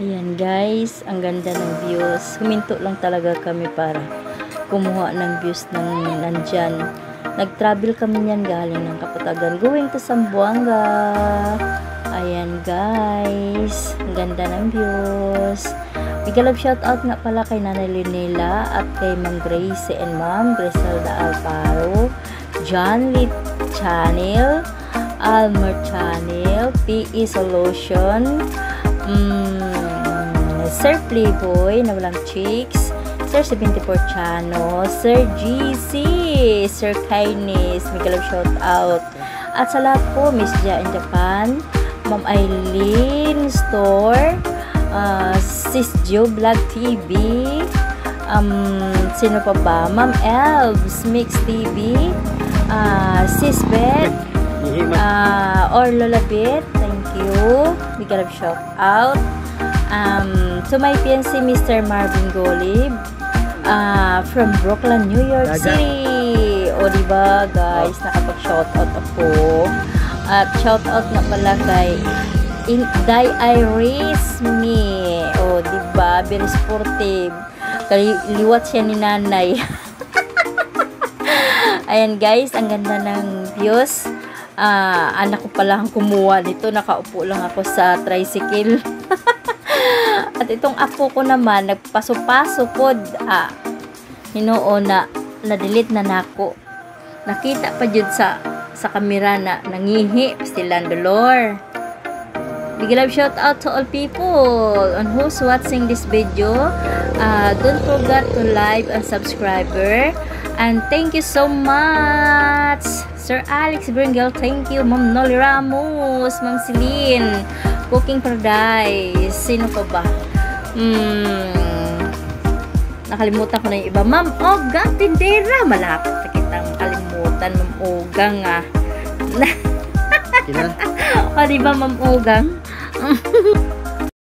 Ayan guys, ang ganda ng views. Huminto lang talaga kami para kumuha ng views ng nandyan. Nag-travel kami niyan galing ng Kapatagan, going to Zamboanga. Ayan guys, ang ganda ng views. Big love shout out nga pala kay Nanay Linela at kay Ma'am Gracie and Ma'am Griselda Alparo, John Lee Channel, Almer Channel, PE Solution, Sir Playboy na walang chicks, Sir 74 Chano, Sir GC, Sir Kindness, big love shout out. At sa lahat po, Miss Ja in Japan, Ma'am Eileen Store, Sis Jo Vlog TV, sino pa ba? Ma'am Elves Mix TV, Sis Beth, or Lola Beth, thank you, big love shout out. To my fiancé Mr. Marvin Golib, from Brooklyn, New York City. O diba guys, nakapag-shoutout ako. At shoutout nga pala kay Day Iris Me. O diba, very sportive. Liwat siya ni nanay. Ayan guys, ang ganda ng views. Anak ko pala ang kumuha nito. Nakaupo lang ako sa tricycle. At itong apo ko naman, nagpaso-paso pod. Hinoo na delete na nako. Nakita pa jud sa kamera na nangihi stilan dolor. Big love shout out to all people on who's watching this video. Don't forget to like and subscriber. And thank you so much Sir Alex Bringle, thank you Ma'am Noli Ramos, Ma'am Celine, Cooking Paradise, sino pa ba? Nakalimutan ko na yung iba. Ma'am Ogang Tindera, malapit na kitang kalimutan. Ma'am Ogang o diba Ma'am Ogang?